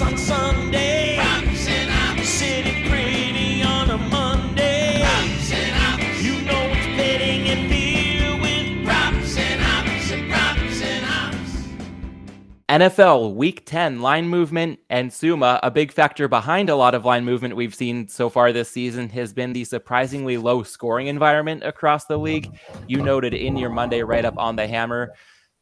on Sunday. Props and ops. Sitting pretty on a Monday. Props and ops. You know it's betting and beer with props and ops and props and ops. NFL Week 10 line movement and Suuma, a big factor behind a lot of line movement we've seen so far this season, has been the surprisingly low scoring environment across the league. You noted in your Monday write-up on the Hammer,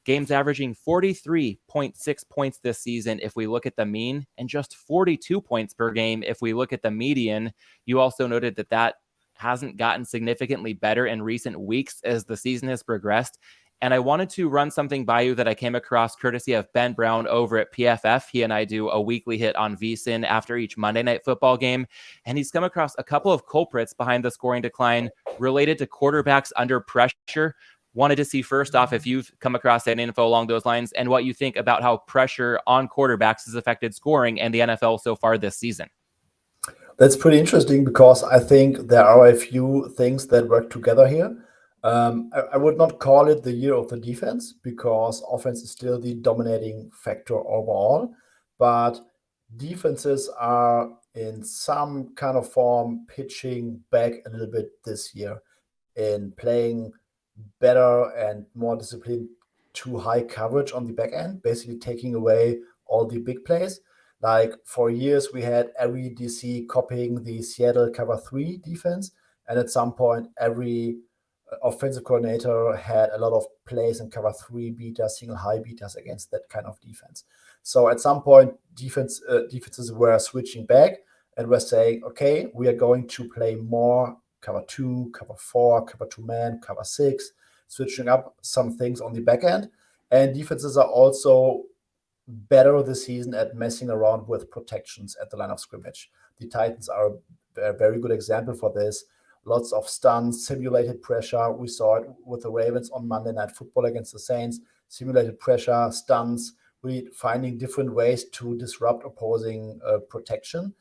games averaging 43.6 points this season if we look at the mean, and just 42 points per game if we look at the median. You also noted that hasn't gotten significantly better in recent weeks as the season has progressed. And I wanted to run something by you that I came across courtesy of Ben Brown over at PFF. He and I do a weekly hit on VSiN after each Monday Night Football game. And he's come across a couple of culprits behind the scoring decline related to quarterbacks under pressure. Wanted to see first off if you've come across any info along those lines and what you think about how pressure on quarterbacks has affected scoring in the NFL so far this season. That's pretty interesting because I think there are a few things that work together here. I would not call it the year of the defense because offense is still the dominating factor overall, but defenses are in some kind of form pitching back a little bit this year in playing better and more disciplined to high coverage on the back end, basically taking away all the big plays. Like for years, we had every DC copying the Seattle cover 3 defense. And at some point, every offensive coordinator had a lot of plays in cover 3 betas, single high betas against that kind of defense. So at some point, defenses were switching back and were saying, okay, we are going to play more cover 2, cover 4, cover 2 man, cover 6, switching up some things on the back end. And defenses are also better this season at messing around with protections at the line of scrimmage. The Titans are a very good example for this. Lots of stuns, simulated pressure. We saw it with the Ravens on Monday Night Football against the Saints. Simulated pressure, stuns, really finding different ways to disrupt opposing protection.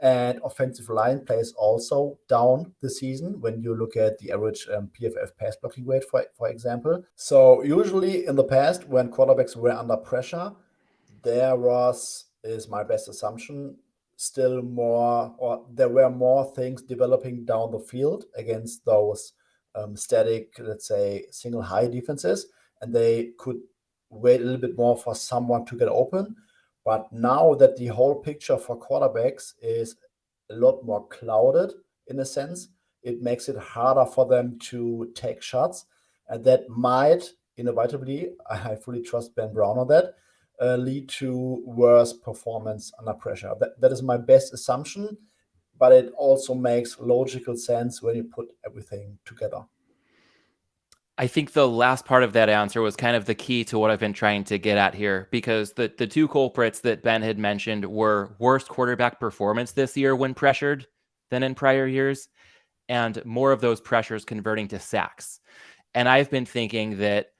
And offensive line plays also down this season when you look at the average PFF pass blocking rate, for example. So usually in the past, when quarterbacks were under pressure, there is my best assumption, there were more things developing down the field against those static, let's say, single high defenses, and they could wait a little bit more for someone to get open. But now that the whole picture for quarterbacks is a lot more clouded in a sense, it makes it harder for them to take shots. And that might, inevitably, I fully trust Ben Brown on that, lead to worse performance under pressure. That is my best assumption, but it also makes logical sense when you put everything together. I think the last part of that answer was kind of the key to what I've been trying to get at here, because the two culprits that Ben had mentioned were worst quarterback performance this year when pressured than in prior years, and more of those pressures converting to sacks. And I've been thinking that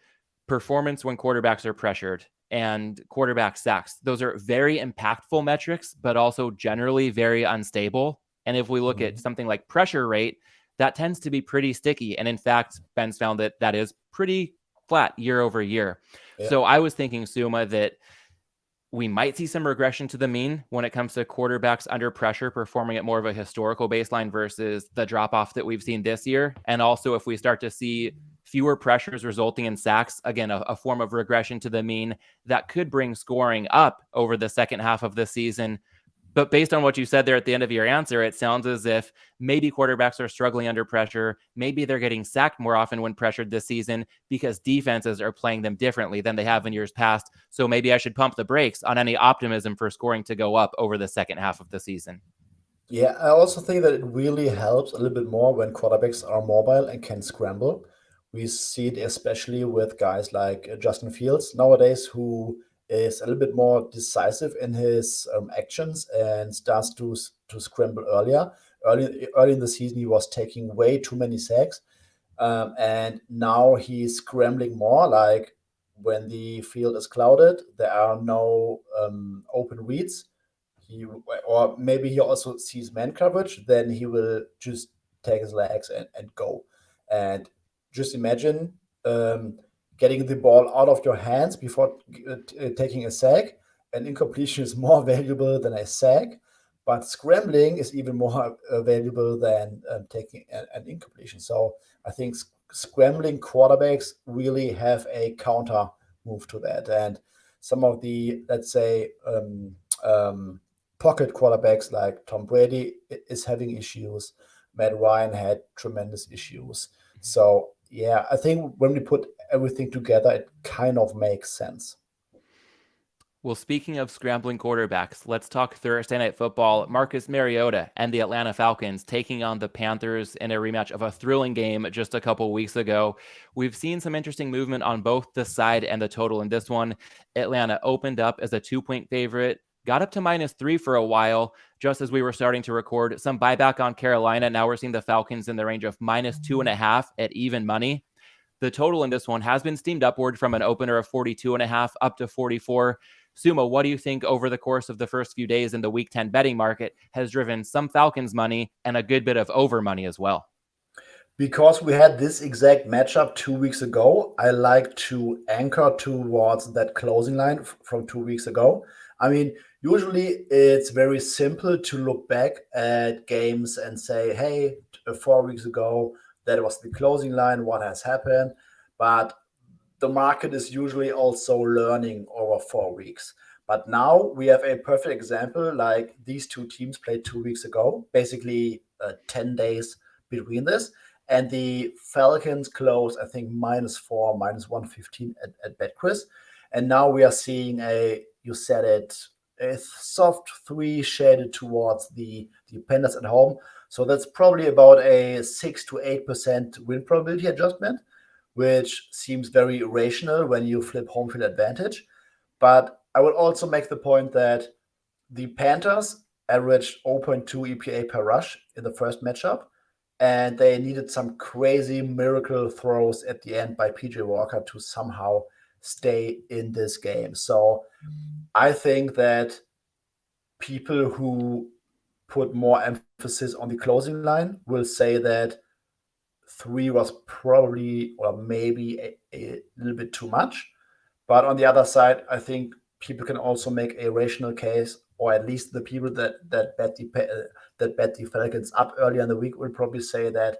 performance when quarterbacks are pressured and quarterback sacks, those are very impactful metrics, but also generally very unstable. And if we look at something like pressure rate, that tends to be pretty sticky. And in fact, Ben's found that is pretty flat year over year. Yeah. So I was thinking, Suuma, that we might see some regression to the mean when it comes to quarterbacks under pressure performing at more of a historical baseline versus the drop-off that we've seen this year. And also if we start to see fewer pressures resulting in sacks, again, a form of regression to the mean that could bring scoring up over the second half of the season. But based on what you said there at the end of your answer, it sounds as if maybe quarterbacks are struggling under pressure. Maybe they're getting sacked more often when pressured this season because defenses are playing them differently than they have in years past. So maybe I should pump the brakes on any optimism for scoring to go up over the second half of the season. Yeah, I also think that it really helps a little bit more when quarterbacks are mobile and can scramble. We see it especially with guys like Justin Fields nowadays, who is a little bit more decisive in his actions and starts to scramble earlier. Early in the season, he was taking way too many sacks, and now he's scrambling more. Like when the field is clouded, there are no open reads. Or maybe he also sees man coverage. Then he will just take his legs and go. And just imagine getting the ball out of your hands before taking a sack an incompletion is more valuable than a sack, but scrambling is even more valuable than taking an incompletion. So I think scrambling quarterbacks really have a counter move to that. And some of the, let's say, pocket quarterbacks like Tom Brady is having issues. Matt Ryan had tremendous issues. So yeah, I think when we put everything together, it kind of makes sense. Well, speaking of scrambling quarterbacks, let's talk Thursday Night Football. Marcus Mariota and the Atlanta Falcons taking on the Panthers in a rematch of a thrilling game just a couple weeks ago. We've seen some interesting movement on both the side and the total in this one. Atlanta opened up as a 2-point favorite, got up to -3 for a while, just as we were starting to record. Some buyback on Carolina. Now we're seeing the Falcons in the range of -2.5 at even money. The total in this one has been steamed upward from an opener of 42.5 up to 44. Suuma, what do you think over the course of the first few days in the Week 10 betting market has driven some Falcons money and a good bit of over money as well? Because we had this exact matchup 2 weeks ago, I like to anchor towards that closing line from 2 weeks ago. I mean, usually it's very simple to look back at games and say, hey, 4 weeks ago, that was the closing line, what has happened? But the market is usually also learning over 4 weeks. But now we have a perfect example, like these two teams played 2 weeks ago, basically 10 days between this. And the Falcons closed, I think, -4, -115 at BetCris. And now we are seeing you said it, a soft 3 shaded towards the Panthers at home. So that's probably about a 6 to 8% win probability adjustment, which seems very rational when you flip home field advantage. But I would also make the point that the Panthers averaged 0.2 EPA per rush in the first matchup, and they needed some crazy miracle throws at the end by PJ Walker to somehow stay in this game. So I think that people who put more emphasis on the closing line will say that 3 was probably or maybe a little bit too much. But on the other side, I think people can also make a rational case, or at least the people that bet the Falcons up earlier in the week will probably say that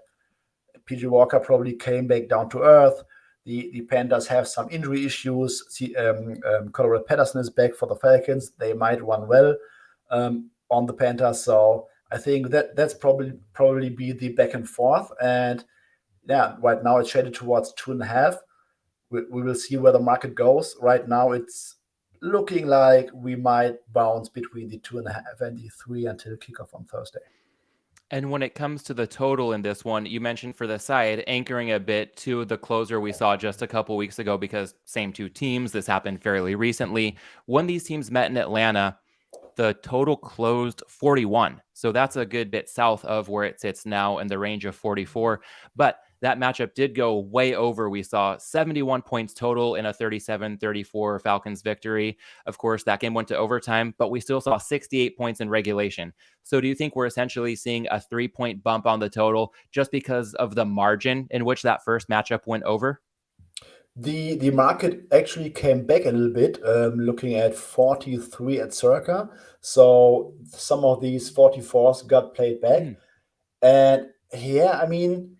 PJ Walker probably came back down to earth. The Panthers have some injury issues. Colorado Patterson is back for the Falcons. They might run well on the Panthers. So I think that's probably be the back and forth. And yeah, right now it's shaded towards 2.5. We will see where the market goes. Right now it's looking like we might bounce between the 2.5 and the 3 until kickoff on Thursday. And when it comes to the total in this one, you mentioned for the side, anchoring a bit to the closer we saw just a couple weeks ago, because same two teams, this happened fairly recently. When these teams met in Atlanta, the total closed 41. So that's a good bit south of where it sits now in the range of 44. But that matchup did go way over. We saw 71 points total in a 37-34 Falcons victory. Of course, that game went to overtime, but we still saw 68 points in regulation. So do you think we're essentially seeing a 3-point bump on the total just because of the margin in which that first matchup went over? The market actually came back a little bit, looking at 43 at circa. So some of these 44s got played back. And yeah, I mean,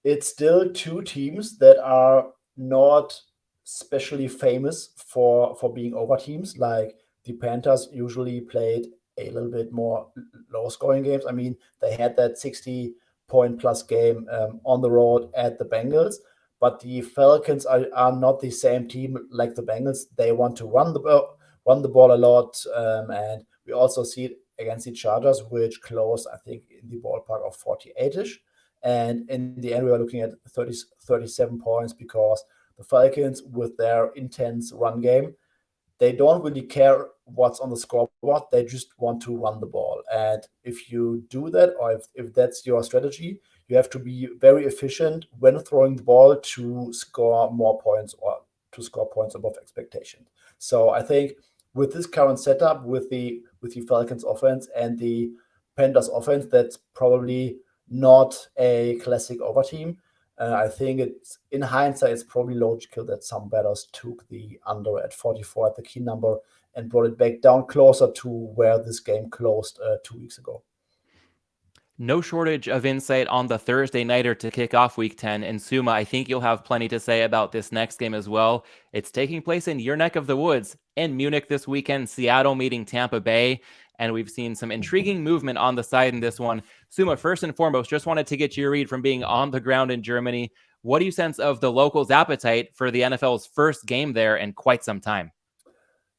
it's still two teams that are not especially famous for being over teams. Like the Panthers usually played a little bit more low scoring games. I mean, they had that 60-point plus game on the road at the Bengals. But the Falcons are not the same team like the Bengals. They want to run the ball a lot. And we also see it against the Chargers, which closed, I think, in the ballpark of 48-ish. And in the end, we are looking at 37 points because the Falcons, with their intense run game, they don't really care what's on the scoreboard. They just want to run the ball. And if you do that, or if that's your strategy, you have to be very efficient when throwing the ball to score more points or to score points above expectation. So I think with this current setup, with the Falcons offense and the Panthers offense, that's probably not a classic over team. I think it's, in hindsight, it's probably logical that some bettors took the under at 44 at the key number and brought it back down closer to where this game closed 2 weeks ago. No shortage of insight on the Thursday nighter to kick off Week 10. And Suuma, I think you'll have plenty to say about this next game as well. It's taking place in your neck of the woods in Munich this weekend, Seattle meeting Tampa Bay. And we've seen some intriguing movement on the side in this one. Suuma, first and foremost, just wanted to get your read from being on the ground in Germany. What do you sense of the locals' appetite for the NFL's first game there in quite some time?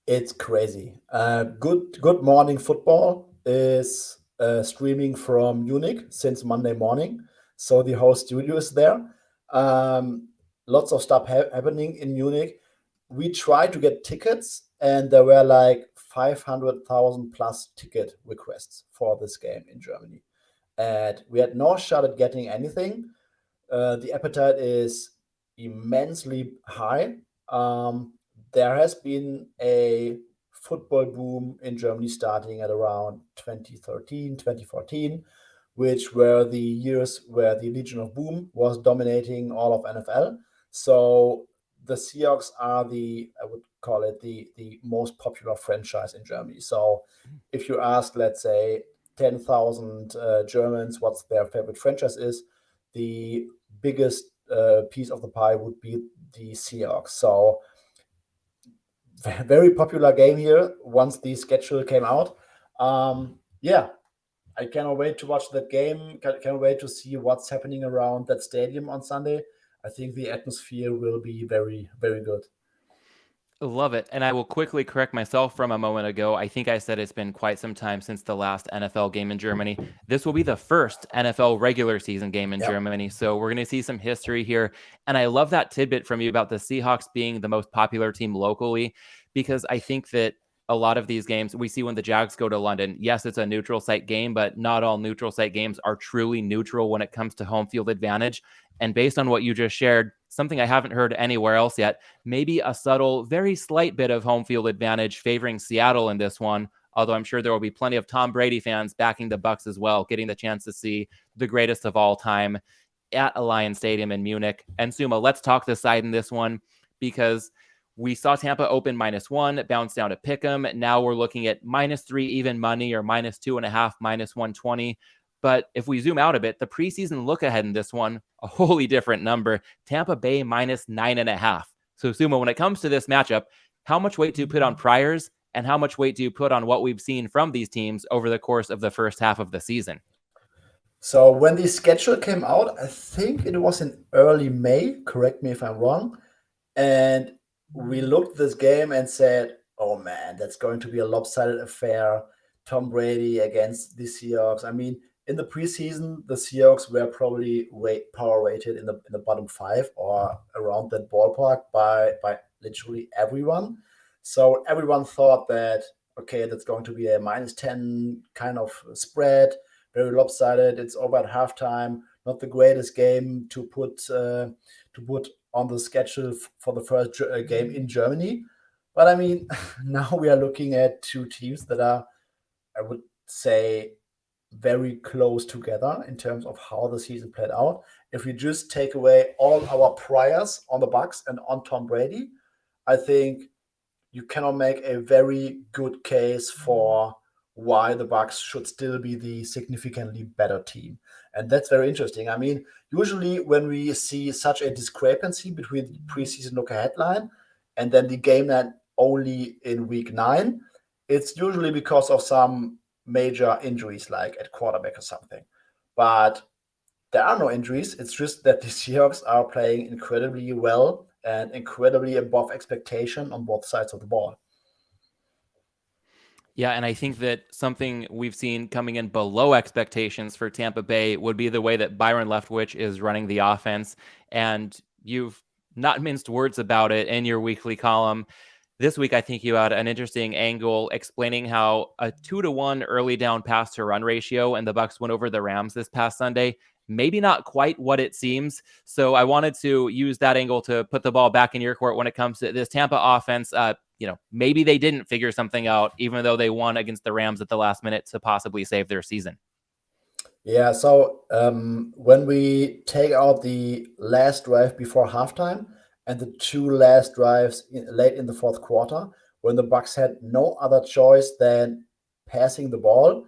It's crazy. Good Morning Football is streaming from Munich since Monday morning. So the whole studio is there. Lots of stuff happening in Munich. We tried to get tickets, and there were like 500,000 plus ticket requests for this game in Germany. And we had no shot at getting anything. The appetite is immensely high. There has been a football boom in Germany starting at around 2013, 2014, which were the years where the Legion of Boom was dominating all of NFL. So the Seahawks are I would call it the most popular franchise in Germany. So if you ask, let's say, 10,000 Germans what's their favorite franchise is, the biggest piece of the pie would be the Seahawks. So very popular game here once the schedule came out. I cannot wait to watch that game. Can't wait to see what's happening around that stadium on Sunday. I think the atmosphere will be very, very good. Love it. And I will quickly correct myself from a moment ago. I think I said it's been quite some time since the last NFL game in Germany. This will be the first NFL regular season game in Germany. So we're going to see some history here. And I love that tidbit from you about the Seahawks being the most popular team locally, because I think that a lot of these games we see when the Jags go to London. Yes, it's a neutral site game, but not all neutral site games are truly neutral when it comes to home field advantage. And based on what you just shared, something I haven't heard anywhere else yet, maybe a subtle, very slight bit of home field advantage favoring Seattle in this one. Although I'm sure there will be plenty of Tom Brady fans backing the Bucs as well, getting the chance to see the greatest of all time at Allianz Stadium in Munich. And Suuma, let's talk the side in this one, because we saw Tampa open -1, bounce down to pick'em. Now we're looking at -3 even money, or -2.5, -120. But if we zoom out a bit, the preseason look ahead in this one, a wholly different number. Tampa Bay -9.5. So Suuma, when it comes to this matchup, how much weight do you put on priors, and how much weight do you put on what we've seen from these teams over the course of the first half of the season? So when the schedule came out, I think it was in early May, correct me if I'm wrong, and we looked at this game and said, oh man, that's going to be a lopsided affair. Tom Brady against the Seahawks. I mean, in the preseason, the Seahawks were probably power rated in the bottom 5 or around that ballpark by literally everyone. So everyone thought that, okay, that's going to be a -10 kind of spread, very lopsided. It's over at halftime. Not the greatest game to put on the schedule for the first game in Germany. But I mean, now we are looking at two teams that are, I would say, very close together in terms of how the season played out. If we just take away all our priors on the Bucs and on Tom Brady, I think you cannot make a very good case for why the Bucs should still be the significantly better team. And that's very interesting. I mean, usually when we see such a discrepancy between the preseason look ahead line and then the game line only in week 9, it's usually because of some major injuries, like at quarterback or something. But there are no injuries. It's just that the Seahawks are playing incredibly well and incredibly above expectation on both sides of the ball. Yeah, and I think that something we've seen coming in below expectations for Tampa Bay would be the way that Byron Leftwich is running the offense. And you've not minced words about it in your weekly column. This week, I think you had an interesting angle explaining how a 2-to-1 early down pass to run ratio and the Bucs went over the Rams this past Sunday. Maybe not quite what it seems. So I wanted to use that angle to put the ball back in your court when it comes to this Tampa offense. Maybe they didn't figure something out, even though they won against the Rams at the last minute to possibly save their season. Yeah, so when we take out the last drive before halftime and the two last drives late in the fourth quarter, when the Bucs had no other choice than passing the ball,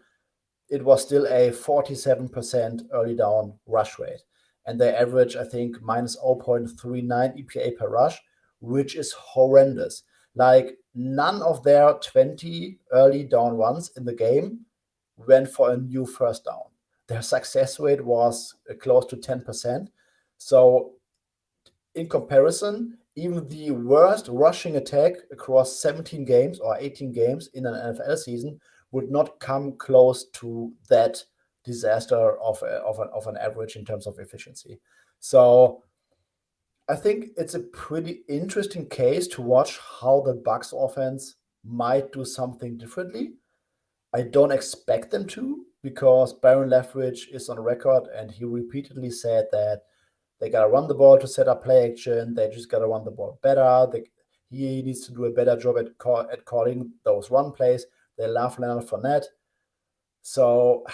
it was still a 47% early down rush rate. And they average, I think, minus 0.39 EPA per rush, which is horrendous. Like, none of their 20 early down runs in the game went for a new first down. Their success rate was close to 10%. So, in comparison, even the worst rushing attack across 17 games or 18 games in an NFL season would not come close to that disaster of an average in terms of efficiency. So I think it's a pretty interesting case to watch how the Bucs offense might do something differently. I don't expect them to, because Byron Leftwich is on record and he repeatedly said that they got to run the ball to set up play action. They just got to run the ball better. He needs to do a better job at calling those run plays. They love Leonard Fournette. So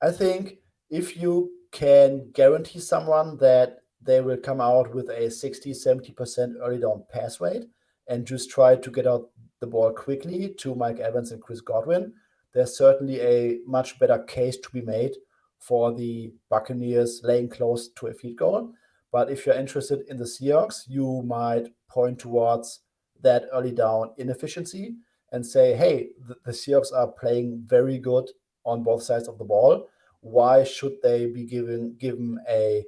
I think if you can guarantee someone that they will come out with a 60-70% early down pass rate and just try to get out the ball quickly to Mike Evans and Chris Godwin, there's certainly a much better case to be made for the Buccaneers laying close to a field goal. But if you're interested in the Seahawks, you might point towards that early down inefficiency and say, hey, the Seahawks are playing very good on both sides of the ball. Why should they be giving a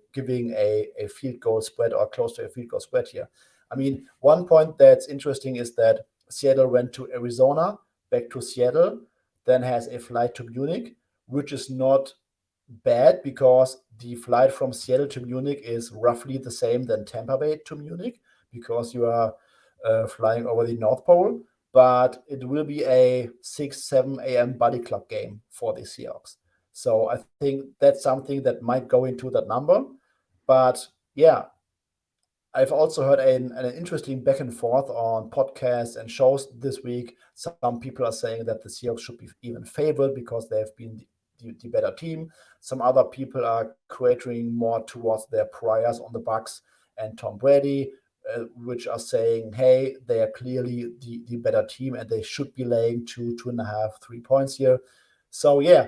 field goal spread or close to a field goal spread here? I mean, one point that's interesting is that Seattle went to Arizona, back to Seattle, then has a flight to Munich, which is not bad because the flight from Seattle to Munich is roughly the same than Tampa Bay to Munich, because you are flying over the North Pole. But it will be a 6-7 a.m. body clock game for the Seahawks. So I think that's something that might go into that number. But yeah, I've also heard an interesting back and forth on podcasts and shows this week. Some people are saying that the Seahawks should be even favored because they have been the better team. Some other people are catering more towards their priors on the Bucs and Tom Brady, which are saying, hey, they are clearly the better team and they should be laying 2.5, 3 points here. So yeah,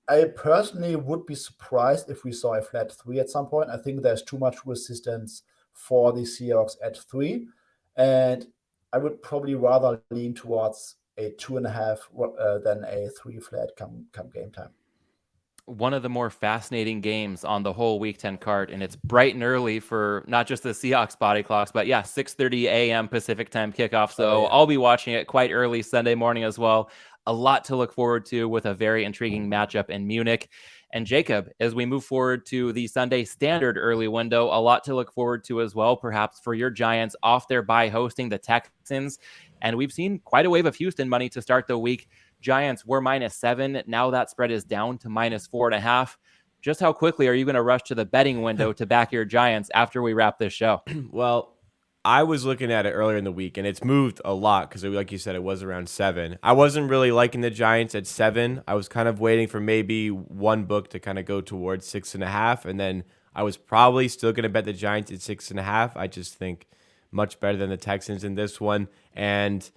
I personally would be surprised if we saw a flat 3 at some point. I think there's too much resistance for the Seahawks at 3. And I would probably rather lean towards a 2.5 than a 3 flat come game time. One of the more fascinating games on the whole Week 10 card, and it's bright and early for not just the Seahawks body clocks, but yeah, 6:30 a.m. Pacific time kickoff. So I'll be watching it quite early Sunday morning as well. A lot to look forward to with a very intriguing matchup in Munich. And Jacob, as we move forward to the Sunday standard early window, a lot to look forward to as well, perhaps for your Giants off their bye hosting the Texans. And we've seen quite a wave of Houston money to start the week. Giants were -7. Now that spread is down to -4.5. Just how quickly are you going to rush to the betting window to back your Giants after we wrap this show? Well, I was looking at it earlier in the week, and it's moved a lot because, like you said, it was around 7. I wasn't really liking the Giants at 7. I was kind of waiting for maybe one book to kind of go towards 6.5, and then I was probably still going to bet the Giants at 6.5. I just think much better than the Texans in this one. And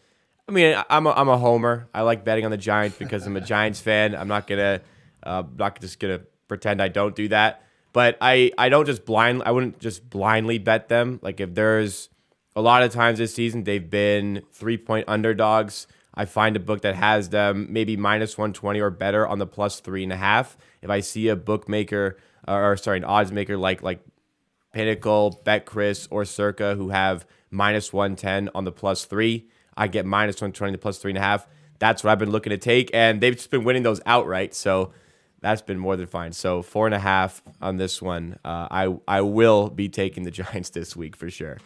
I mean, I'm a homer. I like betting on the Giants because I'm a Giants fan. I'm not just gonna pretend I don't do that. But I wouldn't just blindly bet them. Like, if there's a lot of times this season they've been 3-point underdogs, I find a book that has them maybe -120 or better on the +3.5. If I see a bookmaker an odds maker like Pinnacle, BetCris, or Circa who have -110 on the +3, I get -120 to +3.5. That's what I've been looking to take, and they've just been winning those outright. So that's been more than fine. So 4.5 on this one. I will be taking the Giants this week for sure.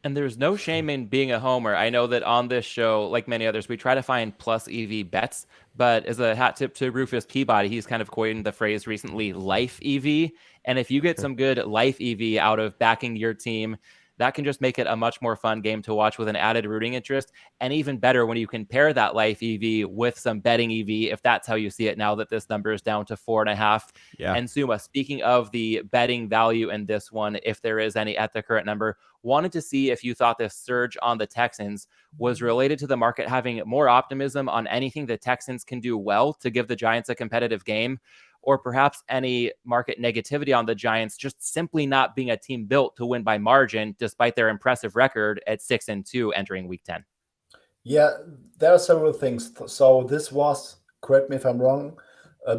And there's no shame in being a homer. I know that on this show, like many others, we try to find plus EV bets. But as a hat tip to Rufus Peabody, he's kind of coined the phrase recently, life EV. And if you get some good life EV out of backing your team, that can just make it a much more fun game to watch with an added rooting interest. And even better when you can pair that life EV with some betting EV, if that's how you see it now that this number is down to 4.5. Yeah. And Suuma, speaking of the betting value in this one, if there is any at the current number, wanted to see if you thought this surge on the Texans was related to the market having more optimism on anything the Texans can do well to give the Giants a competitive game, or perhaps any market negativity on the Giants just simply not being a team built to win by margin, despite their impressive record at 6-2 entering Week 10. Yeah, there are several things. So this was, correct me if I'm wrong,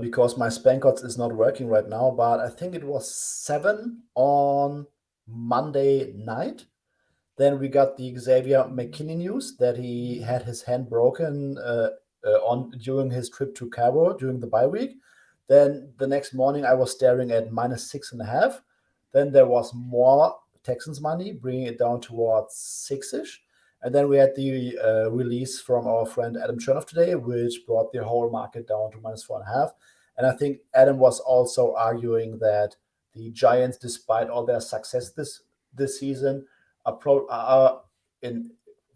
because my Spankots is not working right now, but I think it was 7 on Monday night. Then we got the Xavier McKinney news that he had his hand broken during his trip to Cabo during the bye week. Then the next morning I was staring at -6.5. Then there was more Texans money, bringing it down towards 6-ish. And then we had the release from our friend Adam Chernoff today, which brought the whole market down to -4.5. And I think Adam was also arguing that the Giants, despite all their success this season, are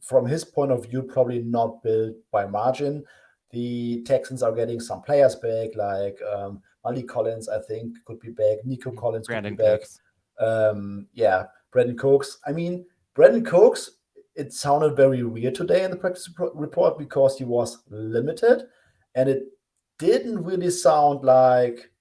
from his point of view, probably not built by margin. The Texans are getting some players back, like Malik Collins, I think, could be back. Nico Collins Brandon could be back. Cooks. Brandon Cooks. I mean, Brandon Cooks, it sounded very weird today in the practice report because he was limited, and it didn't really sound like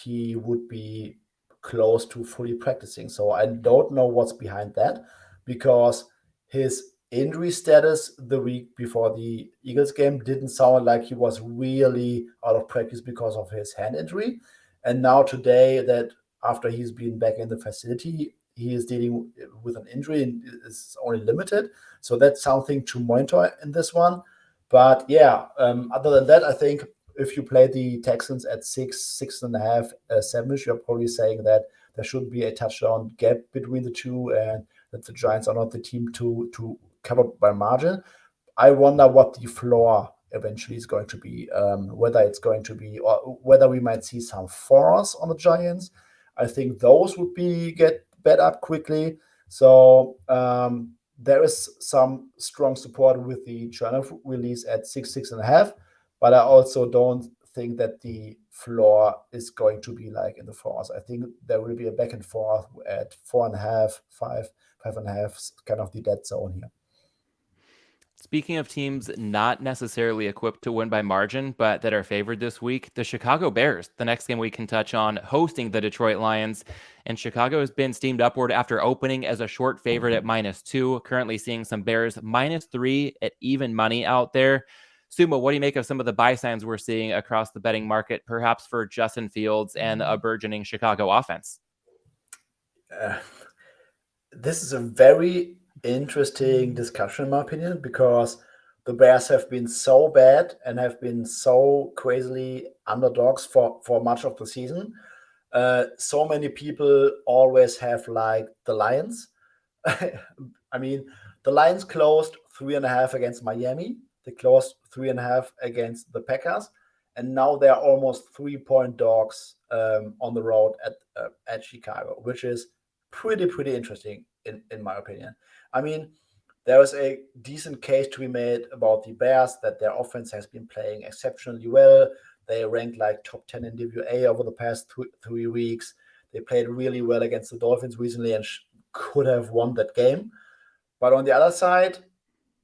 he would be close to fully practicing. So I don't know what's behind that, because his injury status the week before the Eagles game didn't sound like he was really out of practice because of his hand injury. And now today, that after he's been back in the facility, he is dealing with an injury and is only limited. So that's something to monitor in this one. But yeah, other than that, I think if you play the Texans at 6.5, 7-ish, you're probably saying that there should be a touchdown gap between the two and that the Giants are not the team to cover by margin. I wonder what the floor eventually is going to be, whether it's going to be, or whether we might see some fours on the Giants. I think those would get bet up quickly. So there is some strong support with the Chernoff release at 6.5, but I also don't think that the floor is going to be like in the fours. I think there will be a back and forth at 4.5, 5.5, kind of the dead zone here. Speaking of teams not necessarily equipped to win by margin, but that are favored this week, the Chicago Bears, the next game we can touch on, hosting the Detroit Lions. And Chicago has been steamed upward after opening as a short favorite at -2, currently seeing some Bears -3 at even money out there. Suuma, what do you make of some of the buy signs we're seeing across the betting market, perhaps for Justin Fields and a burgeoning Chicago offense? This is a very interesting discussion, in my opinion, because the Bears have been so bad and have been so crazily underdogs for much of the season. So many people always have like the Lions. I mean, the Lions closed 3.5 against Miami. They closed 3.5 against the Packers, and now they're almost 3-point dogs on the road at Chicago, which is pretty interesting in my opinion. I mean, there is a decent case to be made about the Bears that their offense has been playing exceptionally well. They ranked like top 10 in DVOA over the past 3 weeks. They played really well against the Dolphins recently and could have won that game. But on the other side,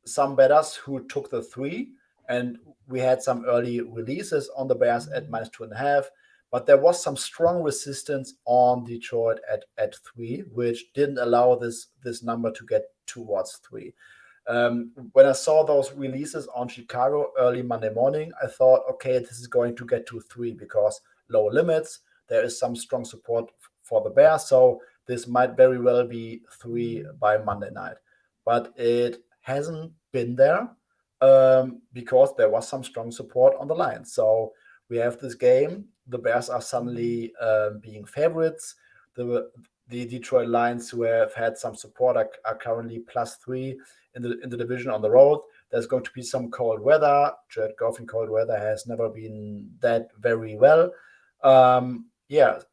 some bettors who took the 3, and we had some early releases on the Bears at -2.5, but there was some strong resistance on Detroit at 3, which didn't allow this number to get towards 3. When I saw those releases on Chicago early Monday morning, I thought, okay, this is going to get to 3 because low limits. There is some strong support for the Bears, so this might very well be 3 by Monday night. But it hasn't been there because there was some strong support on the Lions. So we have this game. The Bears are suddenly being favorites. The Detroit Lions, who have had some support, are currently +3 in the division on the road. There's going to be some cold weather. Jared Goff in cold weather has never been that very well.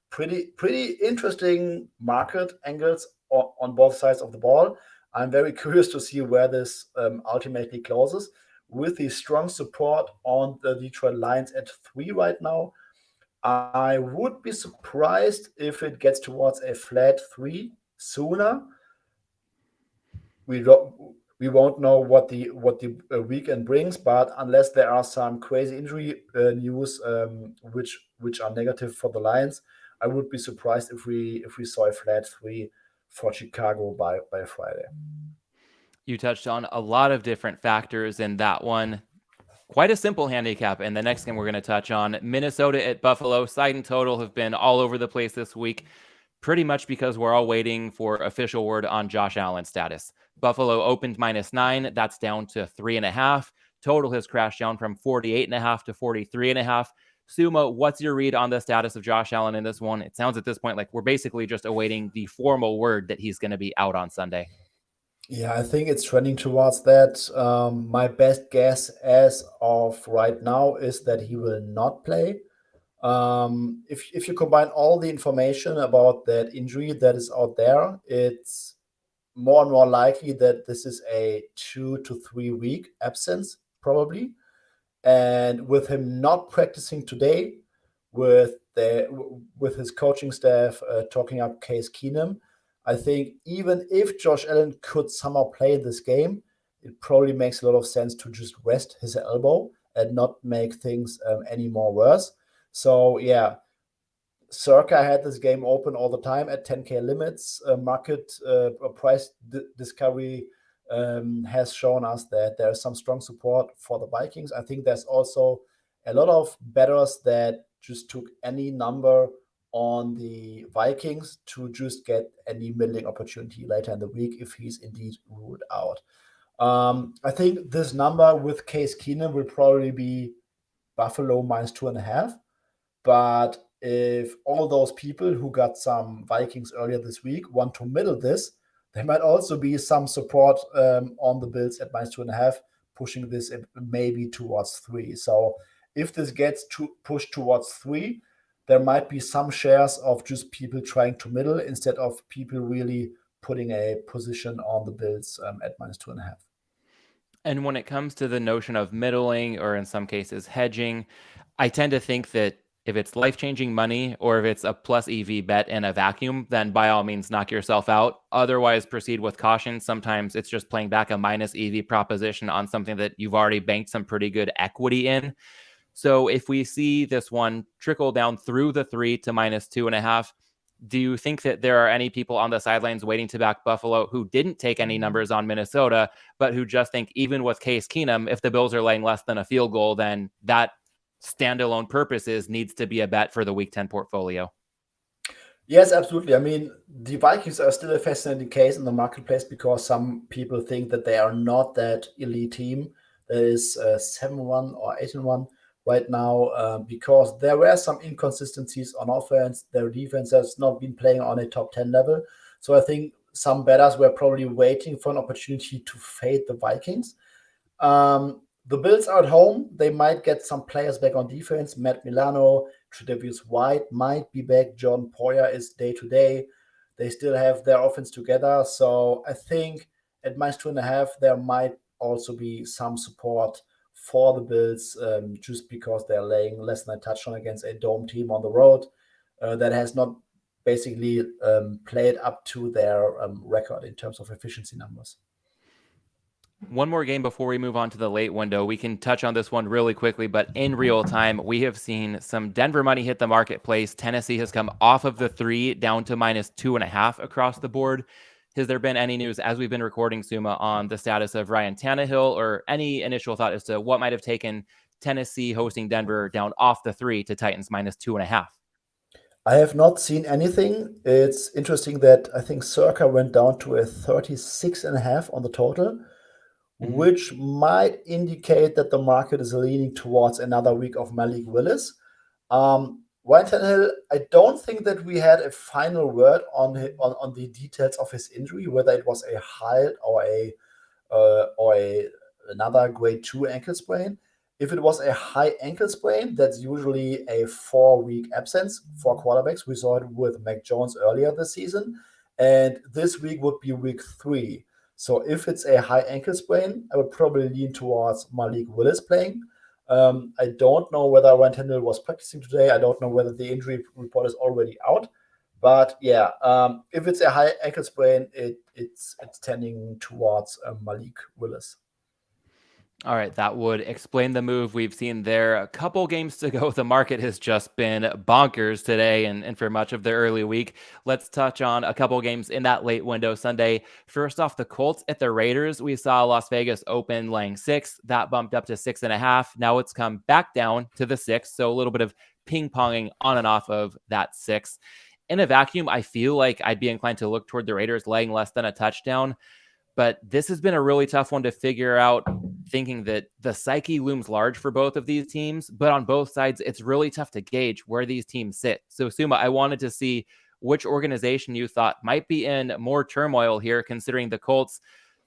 Pretty interesting market angles on both sides of the ball. I'm very curious to see where this ultimately closes. With the strong support on the Detroit Lions at 3 right now, I would be surprised if it gets towards a flat 3 sooner. We don't. We won't know what the weekend brings, but unless there are some crazy injury news which are negative for the Lions, I would be surprised if we saw a flat 3 for Chicago by Friday. You touched on a lot of different factors in that one. Quite a simple handicap. And the next game we're going to touch on, Minnesota at Buffalo. Side and total have been all over the place this week, pretty much because we're all waiting for official word on Josh Allen's status. Buffalo opened -9. That's down to 3.5. Total has crashed down from 48.5 to 43.5. Suuma, what's your read on the status of Josh Allen in this one? It sounds at this point like we're basically just awaiting the formal word that he's going to be out on Sunday. Yeah, I think it's trending towards that. My best guess as of right now is that he will not play. If you combine all the information about that injury that is out there, it's more and more likely that this is a 2 to 3 week absence, probably. And with him not practicing today, with his coaching staff talking up Case Keenum, I think even if Josh Allen could somehow play this game, it probably makes a lot of sense to just rest his elbow and not make things any more worse. So yeah, Circa had this game open all the time at 10K limits. Market price discovery has shown us that there is some strong support for the Vikings. I think there's also a lot of bettors that just took any number on the Vikings to just get any middling opportunity later in the week if he's indeed ruled out. I think this number with Case Keenum will probably be Buffalo -2.5. But if all those people who got some Vikings earlier this week want to middle this, there might also be some support on the Bills at -2.5, pushing this maybe towards 3. So if this gets pushed towards 3, there might be some shares of just people trying to middle instead of people really putting a position on the Bills at -2.5. And when it comes to the notion of middling or in some cases hedging, I tend to think that if it's life-changing money or if it's a plus EV bet in a vacuum, then by all means knock yourself out. Otherwise, proceed with caution. Sometimes it's just playing back a minus EV proposition on something that you've already banked some pretty good equity in. So if we see this one trickle down through the 3 to -2.5, do you think that there are any people on the sidelines waiting to back Buffalo who didn't take any numbers on Minnesota, but who just think even with Case Keenum, if the Bills are laying less than a field goal, then that standalone purposes needs to be a bet for the Week 10 portfolio? Yes, absolutely. I mean, the Vikings are still a fascinating case in the marketplace because some people think that they are not that elite team that is 7-1 or 8-1 right now because there were some inconsistencies on offense. Their defense has not been playing on a top 10 level. So I think some bettors were probably waiting for an opportunity to fade the Vikings. The Bills are at home. They might get some players back on defense. Matt Milano, Tre'Davious White might be back. John Poyer is day-to-day. They still have their offense together. So I think at -2.5, there might also be some support for the Bills just because they're laying less than a touchdown against a dome team on the road that has not basically played up to their record in terms of efficiency numbers. One more game before we move on to the late window. We can touch on this one really quickly, but in real time, we have seen some Denver money hit the marketplace. Tennessee has come off of the 3 down to -2.5 across the board. Has there been any news as we've been recording, Suuma, on the status of Ryan Tannehill or any initial thought as to what might have taken Tennessee hosting Denver down off the 3 to Titans -2.5? I have not seen anything. It's interesting that I think Circa went down to a 36.5 on the total, which might indicate that the market is leaning towards another week of Malik Willis. Ryan Tannehill, I don't think that we had a final word on the details of his injury, whether it was a high or another grade 2 ankle sprain. If it was a high ankle sprain, that's usually a 4-week absence for quarterbacks. We saw it with Mac Jones earlier this season. And this week would be week 3. So if it's a high ankle sprain, I would probably lean towards Malik Willis playing. I don't know whether Ryan Tannehill was practicing today. I don't know whether the injury report is already out. But yeah, if it's a high ankle sprain, it's tending towards Malik Willis. All right, that would explain the move we've seen there. A couple games to go. The market has just been bonkers today and for much of the early week. Let's touch on a couple games in that late window Sunday. First off, the Colts at the Raiders. We saw Las Vegas open laying 6. That bumped up to 6.5. Now it's come back down to the 6. So a little bit of ping-ponging on and off of that 6. In a vacuum, I feel like I'd be inclined to look toward the Raiders laying less than a touchdown. But this has been a really tough one to figure out, thinking that the psyche looms large for both of these teams. But on both sides, it's really tough to gauge where these teams sit. So, Suuma, I wanted to see which organization you thought might be in more turmoil here, considering the Colts'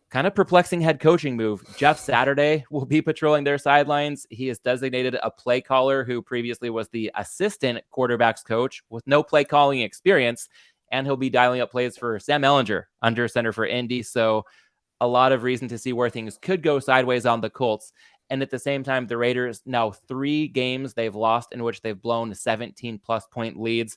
kind of perplexing head coaching move. Jeff Saturday will be patrolling their sidelines. He is designated a play caller who previously was the assistant quarterback's coach with no play calling experience. And he'll be dialing up plays for Sam Ehlinger under center for Indy. So a lot of reason to see where things could go sideways on the Colts. And at the same time, the Raiders, now 3 games they've lost in which they've blown 17-plus point leads.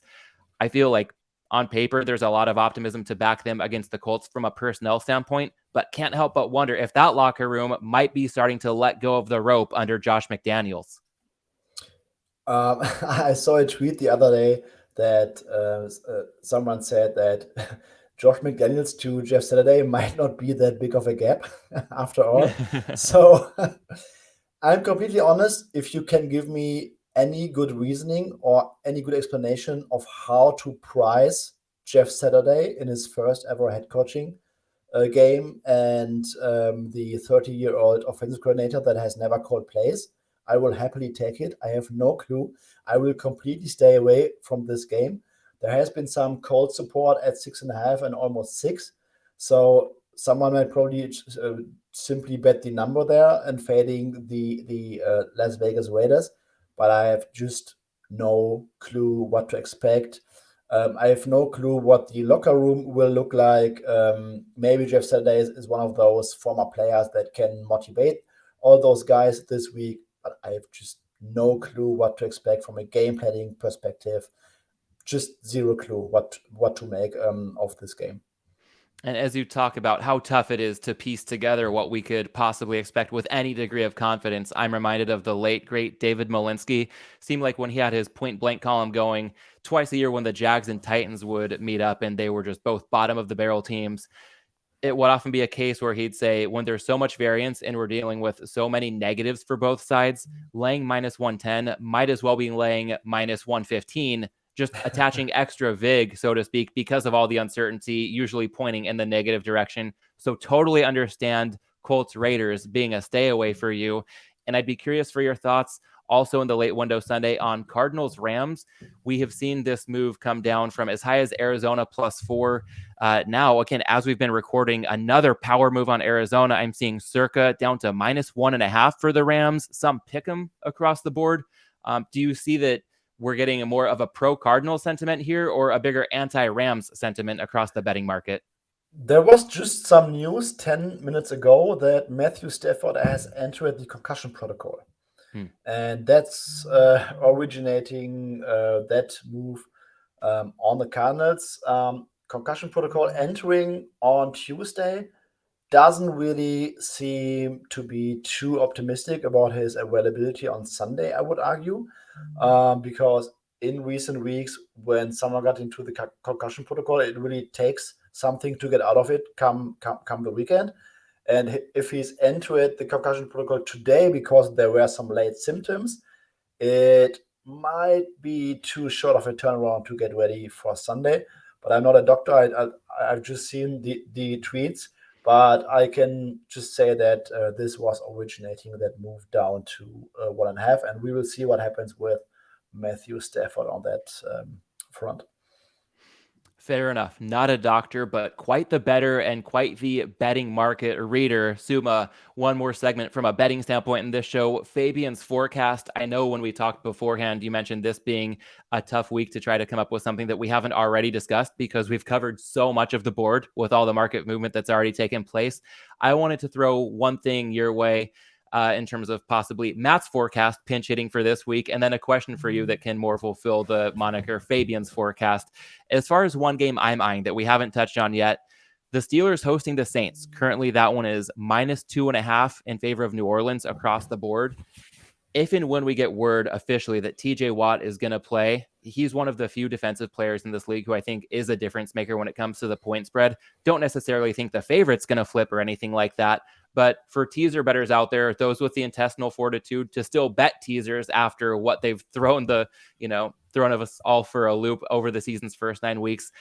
I feel like on paper, there's a lot of optimism to back them against the Colts from a personnel standpoint, but can't help but wonder if that locker room might be starting to let go of the rope under Josh McDaniels. I saw a tweet the other day that someone said that Josh McDaniels to Jeff Saturday might not be that big of a gap after all. So I'm completely honest. If you can give me any good reasoning or any good explanation of how to price Jeff Saturday in his first ever head coaching game and the 30-year-old offensive coordinator that has never called plays, I will happily take it. I have no clue. I will completely stay away from this game. There has been some cold support at 6.5 and almost 6. So someone might probably simply bet the number there and fading the Las Vegas Raiders. But I have just no clue what to expect. I have no clue what the locker room will look like. Maybe Jeff Saturday is one of those former players that can motivate all those guys this week. But I have just no clue what to expect from a game planning perspective. Just zero clue what to make of this game. And as you talk about how tough it is to piece together what we could possibly expect with any degree of confidence, I'm reminded of the late, great David Malinsky. Seemed like when he had his point blank column going twice a year when the Jags and Titans would meet up and they were just both bottom of the barrel teams, it would often be a case where he'd say, when there's so much variance and we're dealing with so many negatives for both sides, laying minus 110 might as well be laying minus 115, just attaching extra vig, so to speak, because of all the uncertainty, usually pointing in the negative direction. So totally understand Colts Raiders being a stay away for you. And I'd be curious for your thoughts also in the late window Sunday on Cardinals Rams. We have seen this move come down from as high as Arizona +4. Now, again, as we've been recording, another power move on Arizona. I'm seeing circa down to minus 1.5 for the Rams. Some pick 'em across the board. Do you see that we're getting a more of a pro-Cardinal sentiment here or a bigger anti-Rams sentiment across the betting market? There was just some news 10 minutes ago that Matthew Stafford has entered the concussion protocol. And that's originating that move on the Cardinals. Concussion protocol entering on Tuesday doesn't really seem to be too optimistic about his availability on Sunday, I would argue, because in recent weeks, when someone got into the concussion protocol, it really takes something to get out of it come the weekend. And if he's entered the concussion protocol today because there were some late symptoms, it might be too short of a turnaround to get ready for Sunday. But I'm not a doctor. I've just seen the tweets. But I can just say that this was originating that move down to 1.5. And we will see what happens with Matthew Stafford on that front. Fair enough. Not a doctor, but quite the bettor and quite the betting market reader. Suuma, one more segment from a betting standpoint in this show. Fabian's forecast. I know when we talked beforehand, you mentioned this being a tough week to try to come up with something that we haven't already discussed because we've covered so much of the board with all the market movement that's already taken place. I wanted to throw one thing your way. In terms of possibly Matt's forecast, pinch hitting for this week, and then a question for you that can more fulfill the moniker Fabian's forecast. As far as one game I'm eyeing that we haven't touched on yet, the Steelers hosting the Saints. Currently, that one is -2.5 in favor of New Orleans across the board. If and when we get word officially that TJ Watt is going to play, he's one of the few defensive players in this league who I think is a difference maker when it comes to the point spread. Don't necessarily think the favorite's going to flip or anything like that. But for teaser bettors out there, those with the intestinal fortitude to still bet teasers after what they've thrown of us all for a loop over the season's first 9 weeks,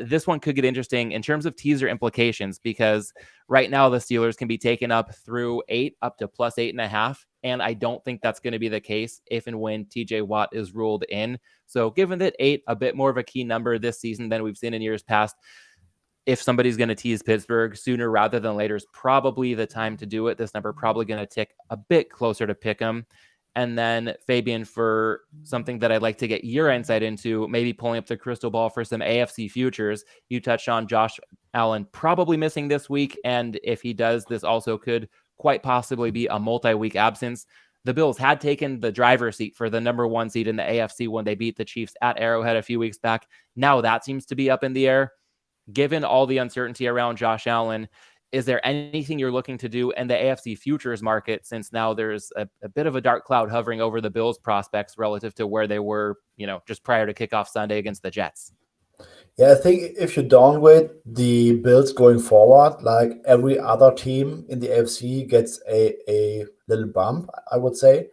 this one could get interesting in terms of teaser implications because right now the Steelers can be taken up through 8 up to +8.5. And I don't think that's going to be the case if and when TJ Watt is ruled in. So given that 8, a bit more of a key number this season than we've seen in years past, if somebody's going to tease Pittsburgh sooner rather than later is probably the time to do it. This number probably going to tick a bit closer to pick 'em. And then Fabian, for something that I'd like to get your insight into, maybe pulling up the crystal ball for some AFC futures. You touched on Josh Allen probably missing this week. And if he does, this also could quite possibly be a multi-week absence. The Bills had taken the driver's seat for the number 1 seed in the AFC when they beat the Chiefs at Arrowhead a few weeks back. Now that seems to be up in the air. Given all the uncertainty around Josh Allen, is there anything you're looking to do in the AFC futures market since now there's a bit of a dark cloud hovering over the Bills prospects relative to where they were, just prior to kickoff Sunday against the Jets? Yeah, I think if you downgrade the Bills going forward, like every other team in the AFC gets a little bump, I would say.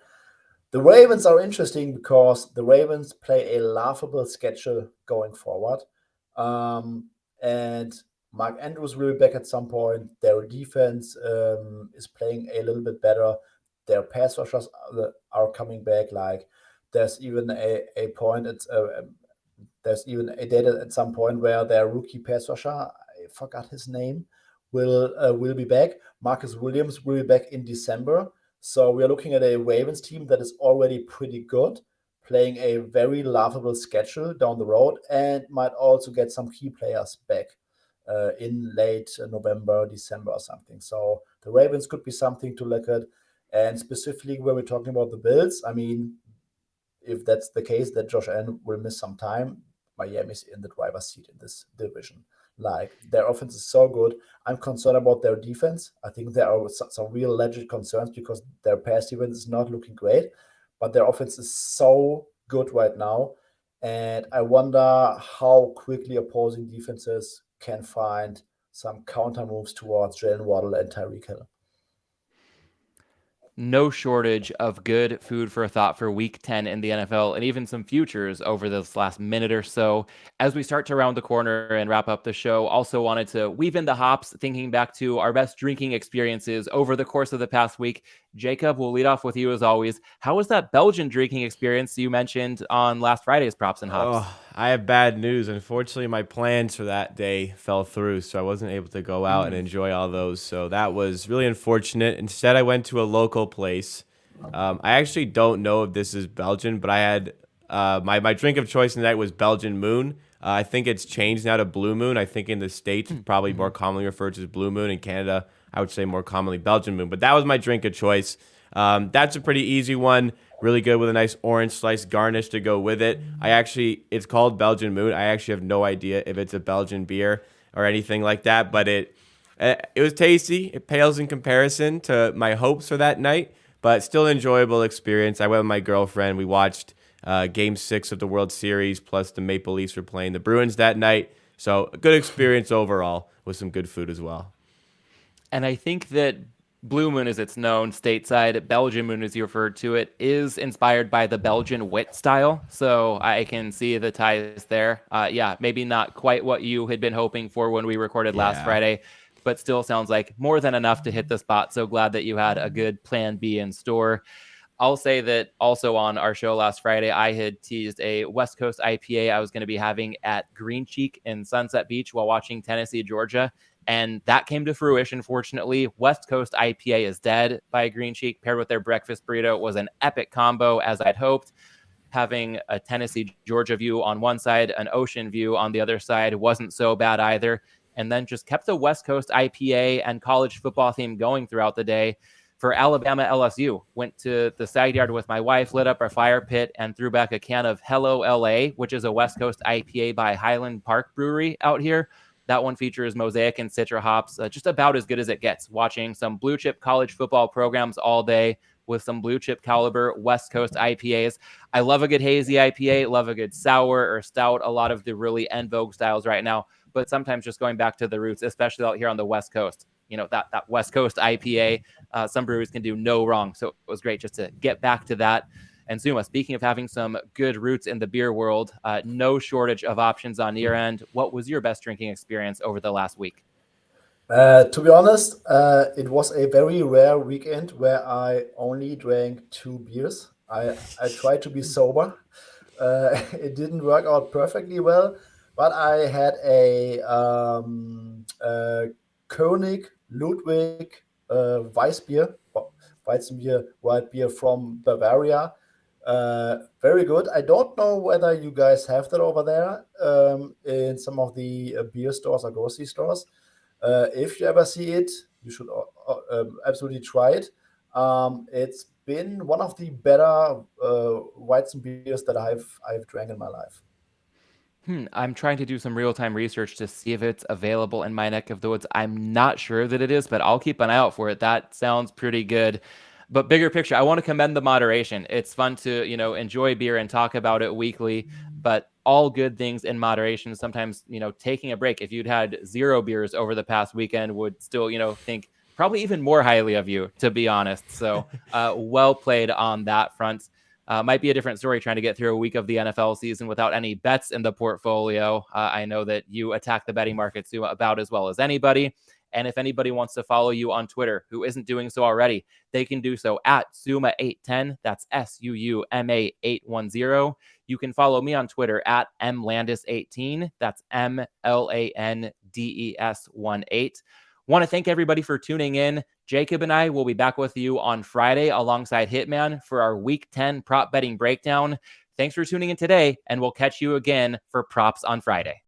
The Ravens are interesting because the Ravens play a laughable schedule going forward. And Mark Andrews will be back at some point. Their defense is playing a little bit better. Their pass rushers are coming back. Like there's even a point. There's even a data at some point where their rookie pass rusher, I forgot his name, will be back. Marcus Williams will be back in December. So we are looking at a Ravens team that is already pretty good, playing a very laughable schedule down the road, and might also get some key players back in late November, December or something. So the Ravens could be something to look at. And specifically when we're talking about the Bills, I mean, if that's the case that Josh Allen will miss some time, Miami's in the driver's seat in this division. Like their offense is so good. I'm concerned about their defense. I think there are some real legit concerns because their pass defense is not looking great, but their offense is so good right now. And I wonder how quickly opposing defenses can find some counter moves towards Jalen Waddle and Tyreek Hill. No shortage of good food for thought for week 10 in the NFL and even some futures over this last minute or so. As we start to round the corner and wrap up the show, also wanted to weave in the hops, thinking back to our best drinking experiences over the course of the past week. Jacob, we'll lead off with you as always. How was that Belgian drinking experience you mentioned on last Friday's Props and Hops? Oh, I have bad news. Unfortunately, my plans for that day fell through, so I wasn't able to go out and enjoy all those. So that was really unfortunate. Instead, I went to a local place. I actually don't know if this is Belgian, but I had my drink of choice tonight was Belgian Moon. I think it's changed now to Blue Moon. I think in the States, it's probably more commonly referred to as Blue Moon. In Canada, I would say more commonly Belgian Moon. But that was my drink of choice. That's a pretty easy one. Really good with a nice orange slice garnish to go with it. It's called Belgian Moon. I actually have no idea if it's a Belgian beer or anything like that, but it was tasty. It pales in comparison to my hopes for that night, but still an enjoyable experience. I went with my girlfriend. We watched Game 6 of the World Series, plus the Maple Leafs were playing the Bruins that night. So a good experience overall with some good food as well. And I think that Blue Moon, as it's known stateside, Belgian Moon, as you referred to it, is inspired by the Belgian wit style. So I can see the ties there. Maybe not quite what you had been hoping for when we recorded last Friday, but still sounds like more than enough to hit the spot. So glad that you had a good plan B in store. I'll say that also on our show last Friday, I had teased a West Coast IPA I was going to be having at Green Cheek in Sunset Beach while watching Tennessee, Georgia. And that came to fruition, fortunately. West Coast IPA is dead by Green Cheek, paired with their breakfast burrito. It was an epic combo, as I'd hoped. Having a Tennessee, Georgia view on one side, an ocean view on the other side wasn't so bad either. And then just kept the West Coast IPA and college football theme going throughout the day. For Alabama LSU, went to the side yard with my wife, lit up our fire pit, and threw back a can of Hello LA, which is a West Coast IPA by Highland Park Brewery out here. That one features Mosaic and Citra hops, just about as good as it gets. Watching some blue chip college football programs all day with some blue chip caliber West Coast IPAs. I love a good hazy IPA, love a good sour or stout, a lot of the really en vogue styles right now, but sometimes just going back to the roots, especially out here on the West Coast. You know, that West Coast IPA, some breweries can do no wrong. So it was great just to get back to that. And Suuma, speaking of having some good roots in the beer world, no shortage of options on your end. What was your best drinking experience over the last week? To be honest, it was a very rare weekend where I only drank 2 beers. I tried to be sober. It didn't work out perfectly well, but I had a König Ludwig Weissbier, white beer from Bavaria. Very good. I don't know whether you guys have that over there in some of the beer stores or grocery stores. If you ever see it, you should absolutely try it. It's been one of the better Weizen beers that I've drank in my life. I'm trying to do some real-time research to see if it's available in my neck of the woods. I'm not sure that it is, but I'll keep an eye out for it. That sounds pretty good. But bigger picture, I want to commend the moderation. It's fun to, enjoy beer and talk about it weekly, but all good things in moderation. Sometimes, taking a break, if you'd had 0 beers over the past weekend, would still, think probably even more highly of you, to be honest. So well played on that front. Might be a different story trying to get through a week of the NFL season without any bets in the portfolio. I know that you attack the betting market, Suuma, about as well as anybody. And if anybody wants to follow you on Twitter, who isn't doing so already, they can do so at Suuma810. That's SUUMA 810. You can follow me on Twitter at MLandis18. That's MLANDES18. Want to thank everybody for tuning in. Jacob and I will be back with you on Friday alongside Hitman for our Week 10 prop betting breakdown. Thanks for tuning in today, and we'll catch you again for props on Friday.